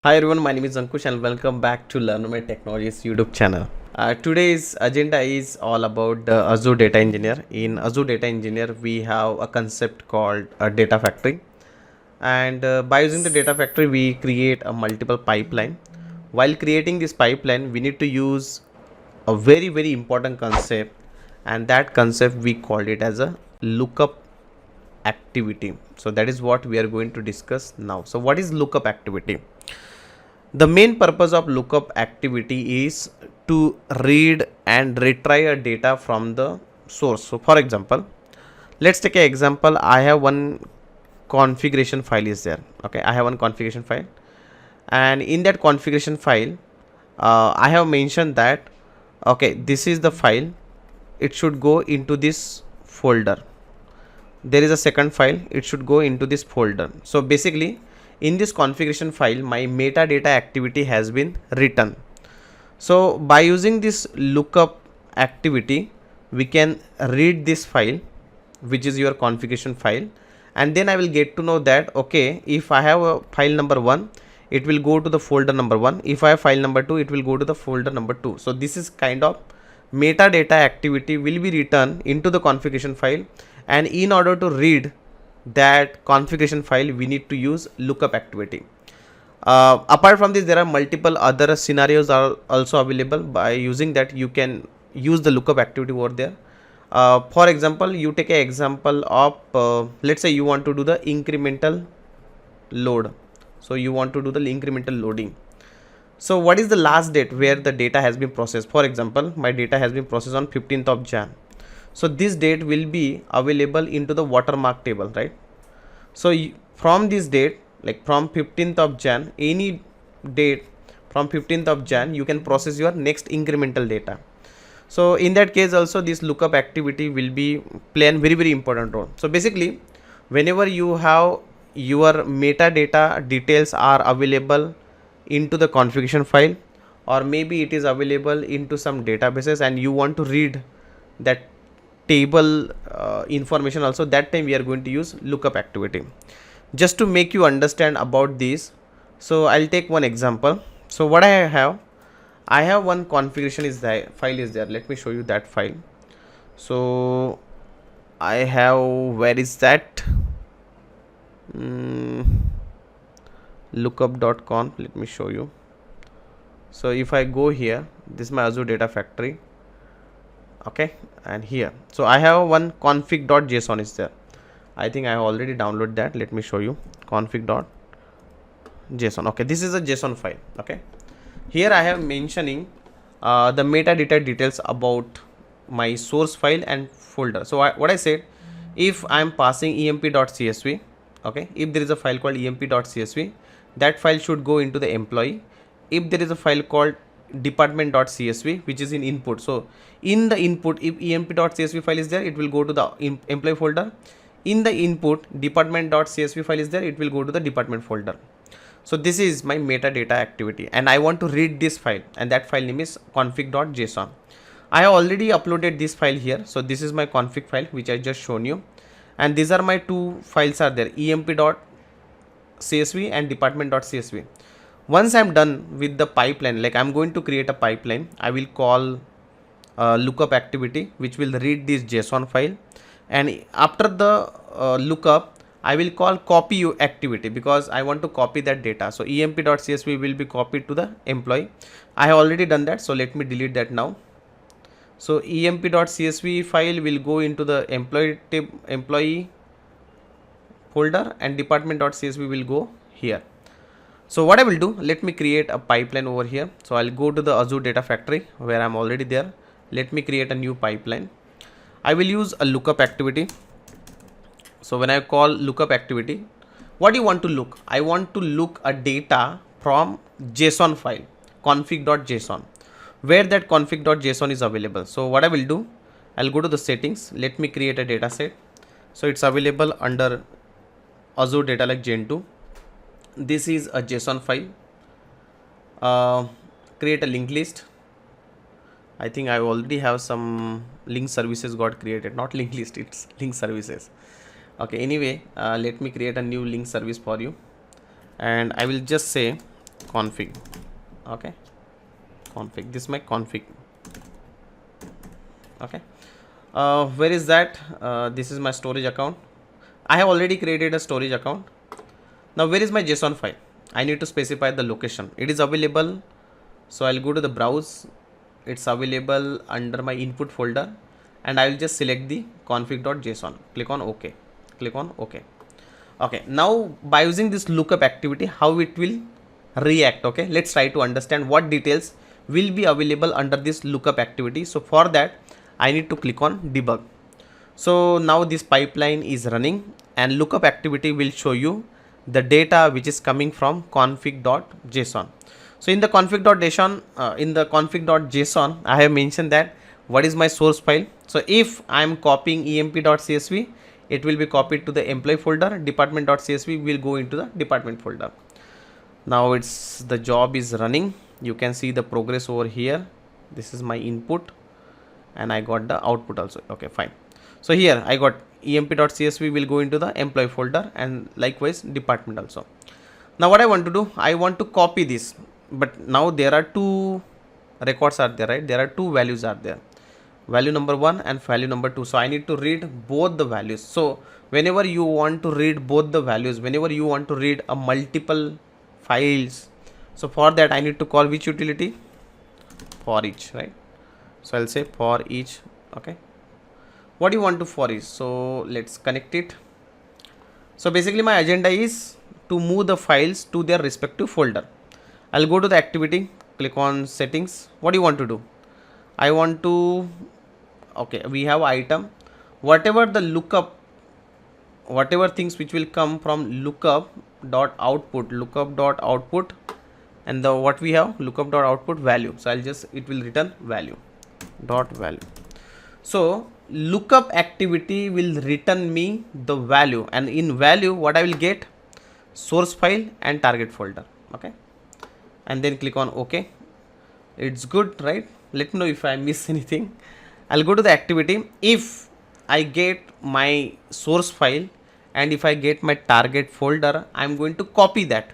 Hi everyone, my name is Ankush and welcome back to Learnomate Technologies YouTube channel. Today's agenda is all about the Azure Data Engineer. In Azure Data Engineer, we have a concept called a data factory, and by using the data factory, we create a multiple pipeline. While creating this pipeline, we need to use a very important concept, and that concept we called it as a lookup activity. So that is what we are going to discuss now. So what is lookup activity? The main purpose of lookup activity is to read and retrieve a data from the source. So for example, let's take an example. I have one configuration file is there. Okay, I have one configuration file, and in that configuration file, I have mentioned that okay, this is the file. It should go into this folder. There is a second file. It should go into this folder. So basically, in this configuration file, my metadata activity has been written. So by using this lookup activity, we can read this file, which is your configuration file, and then I will get to know that okay, if I have a file number 1, it will go to the folder number 1. If I have file number 2, it will go to the folder number 2. So this is kind of metadata activity will be written into the configuration file, and in order to read that configuration file, we need to use lookup activity. Apart from this, there are multiple other scenarios are also available. By using that, you can use the lookup activity over there. For example, you take an example of let's say you want to do the incremental load. So you want to do the incremental loading. So what is the last date where the data has been processed? For example, my data has been processed on 15th of Jan. So this date will be available into the watermark table, right? So from this date, like from 15th of Jan, any date from 15th of Jan, you can process your next incremental data. So in that case also, this lookup activity will be play a very important role. So basically, whenever you have your metadata details are available into the configuration file, or maybe it is available into some databases and you want to read that table information also, that time we are going to use lookup activity. Just to make you understand about this, so I'll take one example. So what I have one configuration is that file is there. Let me show you that file. So I have, where is that, lookup.conf. let me show you. So if I go here, this is my Azure data factory. Okay, and here, so I have one config.json is there. I think I have already downloaded that. Let me show you config.json. okay, this is a JSON file. Okay, here I have mentioning the metadata details about my source file and folder. So what I said, if I am passing emp.csv, okay, if there is a file called emp.csv, that file should go into the employee. If there is a file called department.csv, which is in input, so in the input, if emp.csv file is there, it will go to the employee folder. In the input, department.csv file is there, it will go to the department folder. So this is my metadata activity, and I want to read this file, and that file name is config.json. I have already uploaded this file here. So this is my config file which I just shown you, and these are my two files are there, emp.csv and department.csv. Once I'm done with the pipeline, like I'm going to create a pipeline, I will call lookup activity, which will read this JSON file, and after the lookup, I will call copy activity because I want to copy that data. So emp.csv will be copied to the employee. I have already done that, so let me delete that now. So emp.csv file will go into the employee folder, and department.csv will go here. So what I will do, let me create a pipeline over here. So I'll go to the Azure data factory where I'm already there. Let me create a new pipeline. I will use a lookup activity. So when I call lookup activity, what do you want to look? I want to look a data from JSON file, config.json, where that config.json is available. So what I will do, I'll go to the settings. Let me create a data set. So it's available under Azure Data Lake Gen 2. This is a JSON file. Create a linked list. I think I already have some link services got created, not linked list, it's link services. Okay, anyway, let me create a new link service for you, and I will just say config. Okay, config, this is my config. Okay, where is that? This is my storage account. I have already created a storage account. Now where is my JSON file? I need to specify the location. It is available, so I'll go to the browse. It's available under my input folder, and I will just select the config.json. Click on OK. Click on OK. Okay, now by using this lookup activity, how it will react? Okay, let's try to understand what details will be available under this lookup activity. So for that, I need to click on debug. So now this pipeline is running, and lookup activity will show you the data which is coming from config.json. So in the config.json, I have mentioned that what is my source file. So if I am copying emp.csv, it will be copied to the employee folder. Department.csv will go into the department folder. Now the job is running. You can see the progress over here. This is my input, and I got the output also. Okay, fine. So here I got emp.csv will go into the employee folder, and likewise department also. Now what I want to do, I want to copy this, but now there are two records are there, right? There are two values are there, value number 1 and value number 2. So I need to read both the values. So whenever you want to read both the values, whenever you want to read a multiple files, so for that I need to call which utility? ForEach, right? So I'll say ForEach. Okay, what do you want to ForEach? So let's connect it. So basically my agenda is to move the files to their respective folder. I'll go to the activity, click on settings. What do you want to do? I want to, okay, we have item, whatever the lookup, whatever things which will come from lookup.output, and the what we have, lookup.output value. So I'll just, it will return value dot value. So lookup activity will return me the value, and in value what I will get, source file and target folder. Okay, and then click on OK. It's good, right? Let me know if I miss anything. I'll go to the activity. If I get my source file and if I get my target folder, I'm going to copy that.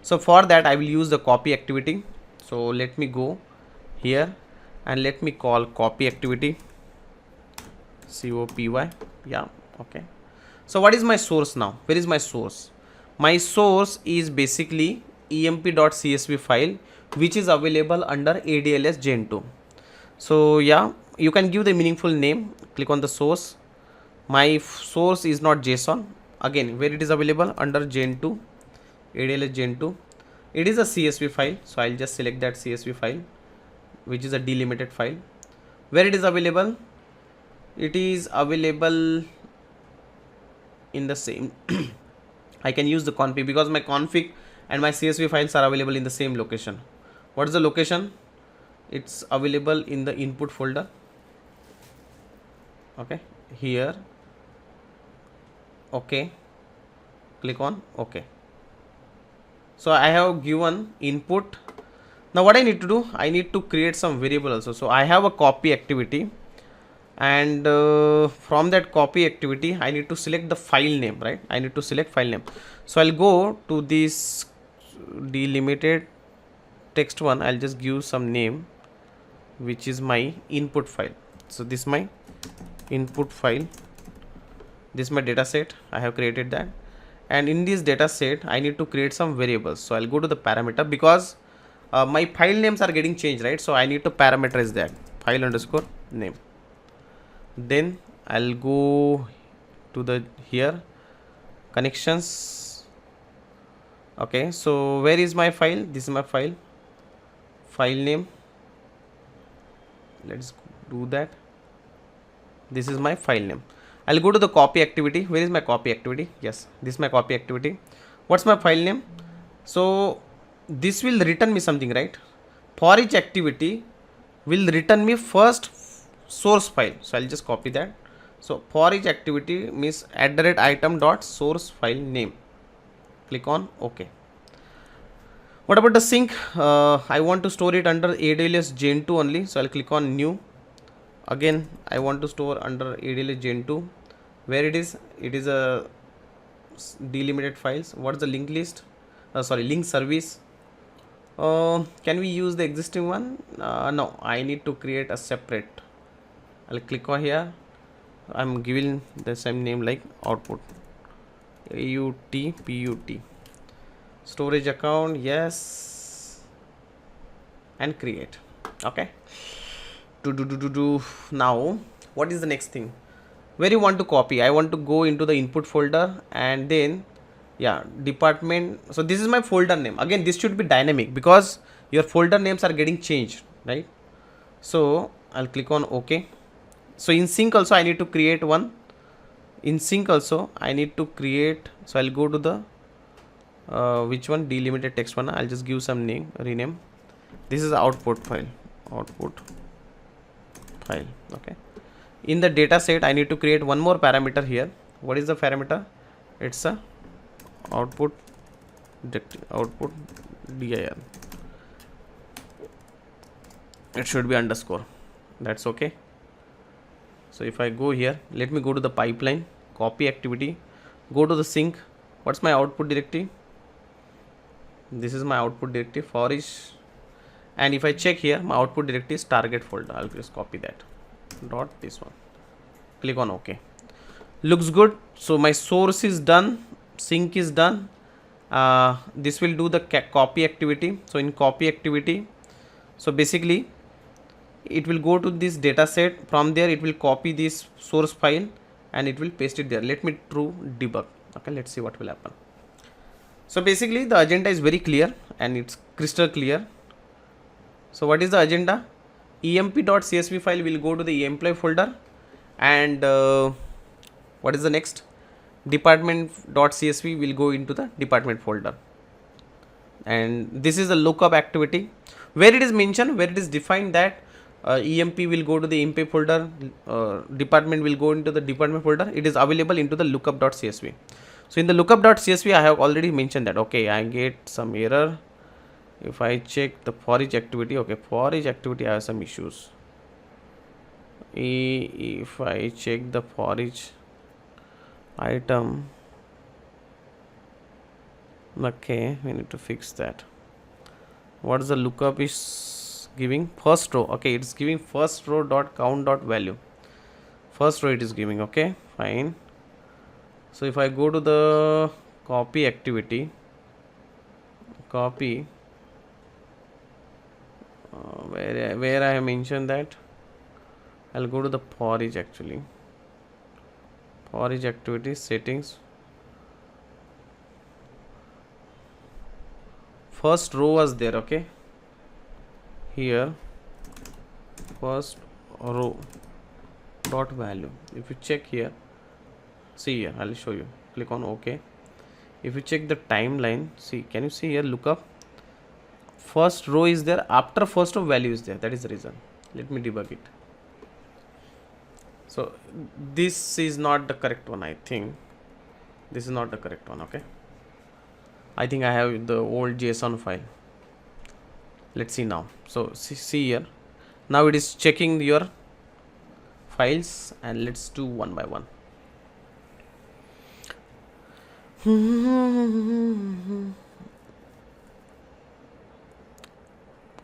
So for that I will use the copy activity. So let me go here and let me call copy activity, COPY. Yeah, okay. So what is my source now? Where is my source? My source is basically emp.csv file, which is available under ADLS Gen 2. So yeah, you can give the meaningful name. Click on the source. My source is not JSON. Again, where it is available under Gen 2, ADLS Gen 2. It is a CSV file. So I'll just select that CSV file, which is a delimited file. Where it is available? It is available in the same. I can use the config because my config and my CSV files are available in the same location. What is the location? It's available in the input folder. Okay, here. Okay, click on OK. So I have given input. Now what I need to do, I need to create some variable also. So I have a copy activity, and from that copy activity I need to select the file name, right? I need to select file name. So I'll go to this delimited text one. I'll just give some name, which is my input file. So this is my input file. This is my data set. I have created that, and in this data set I need to create some variables. So I'll go to the parameter because my file names are getting changed, right? So I need to parameterize that, file underscore name. Then I'll go to the here connections. Okay, so where is my file? This is my file name. Let's do that. This is my file name. I'll go to the copy activity. Where is my copy activity? Yes, this is my copy activity. What's my file name? So this will return me something, right? For each activity will return me first source file. So I'll just copy that. So for each activity means @item.source file name. Click on OK. What about the sync? I want to store it under AWS Gen 2 only. So I'll click on new. Again, I want to store under AWS Gen 2. Where it is? It is a delimited files. What is the link list? Link service. Can we use the existing one? No, I need to create a separate. I'll click on here. I'm giving the same name like output. AUTPUT. Storage account, yes, and create. Okay. Now, what is the next thing? Where you want to copy? I want to go into the input folder and then, yeah, department. So this is my folder name. Again, this should be dynamic because your folder names are getting changed, right? So I'll click on OK. So in sync also I need to create one. In sync also I need to create. So I'll go to the which one, delimited text one. I'll just give some name, rename. This is output file. Okay. In the data set I need to create one more parameter here. What is the parameter? It's a output dir. It should be underscore. That's okay. So if I go here, let me go to the pipeline, copy activity, go to the sync. What's my output directory? This is my output directory, ForEach. And if I check here, my output directory is target folder. I'll just copy that. Dot this one. Click on OK. Looks good. So my source is done, sync is done. This will do the copy activity. So in copy activity, so basically it will go to this data set. From there it will copy this source file and it will paste it there. Let me through debug. Okay, let's see what will happen. So basically the agenda is very clear and it's crystal clear. So what is the agenda? emp.csv file will go to the employee folder, and what is the next? Department.csv will go into the department folder. And this is the lookup activity where it is mentioned, where it is defined that emp will go to the emp folder, department will go into the department folder. It is available into the lookup.csv. So in the lookup.csv I have already mentioned that. Okay, I get some error. If I check the ForEach activity, okay, ForEach activity I have some issues. If I check the ForEach item, okay, we need to fix that. What is the lookup is giving? First row. Okay, it's giving first row dot count dot value. First row it is giving. Okay, fine. So if I go to the copy activity, copy, where I have mentioned that, I'll go to the ForEach actually. ForEach activity settings. First row was there. Okay, here first row dot value. If you check here, see here, I'll show you. Click on OK. If you check the timeline, see, can you see here lookup? First row is there, after first row value is there. That is the reason. Let me debug it. So this is not the correct one. I think this is not the correct one. Okay, I think I have the old JSON file. Let's see now. So see here, now it is checking your files, and let's do one by one.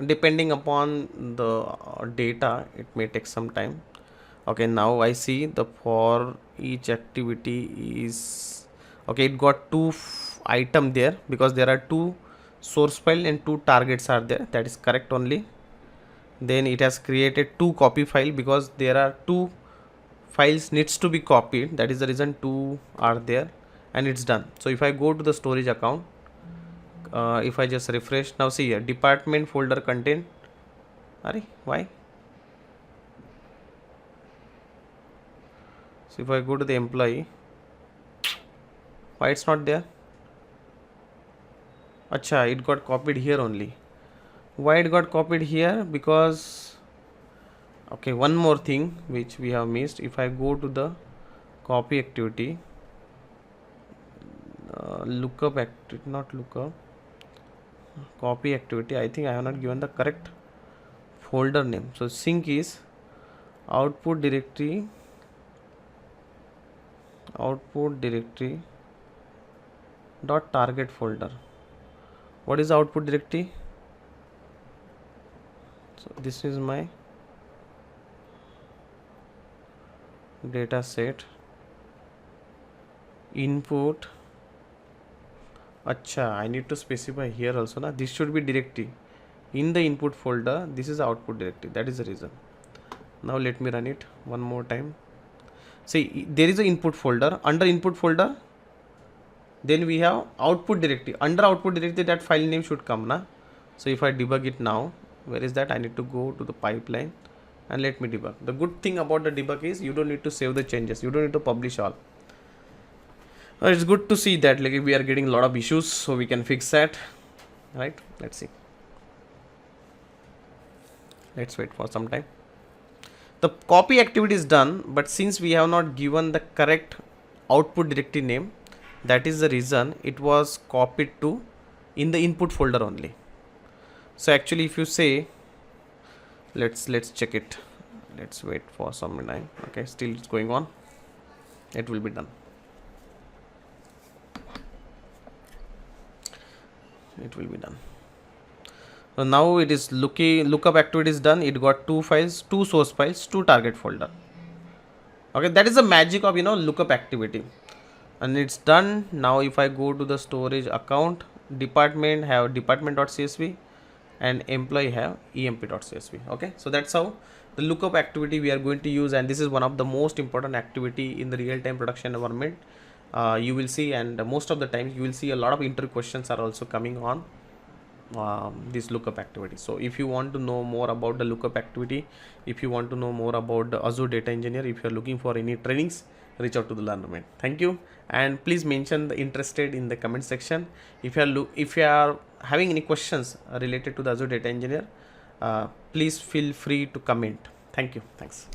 Depending upon the data, it may take some time. Okay, now I see the for each activity is okay. It got two item there because there are two source file and two targets are there. That is correct only. Then it has created two copy file because there are two files needs to be copied. That is the reason two are there, and it's done. So if I go to the storage account, if I just refresh, now see here department folder content. Why? So if I go to the employee, why it's not there? Acha, it got copied here only. Why it got copied here? Because okay, one more thing which we have missed. If I go to the copy activity, lookup activity, not lookup, copy activity, I think I have not given the correct folder name. So sync is output directory dot target folder. What is the output directory? So this is my data set input. Acha, I need to specify here also na. This should be directory in the input folder. This is output directory. That is the reason. Now let me run it one more time. See, there is a input folder. Under input folder, then we have output directory. Under output directory, that file name should come na. So if I debug it now, where is that? I need to go to the pipeline and let me debug. The good thing about the debug is you don't need to save the changes. You don't need to publish all. It's good to see that like we are getting a lot of issues, so we can fix that, right? Let's see. Let's wait for some time. The copy activity is done, but since we have not given the correct output directory name, that is the reason it was copied to in the input folder only. So actually if you say, let's check it. Let's wait for some time. Okay, still it's going on. It will be done. It will be done. So now it is lookup activity is done. It got 2 files, 2 source files, 2 target folder. Okay, that is the magic of lookup activity, and it's done. Now if I go to the storage account, department have department.csv and employee have emp.csv. okay, so that's how the lookup activity we are going to use, and this is one of the most important activity in the real-time production environment. You will see, and most of the times you will see a lot of interview questions are also coming on this lookup activity. So if you want to know more about the lookup activity, if you want to know more about the Azure Data Engineer, if you are looking for any trainings, reach out to the Learnomate. Thank you, and please mention the interested in the comment section. If you are having any questions related to the Azure Data Engineer, please feel free to comment. Thank you. Thanks.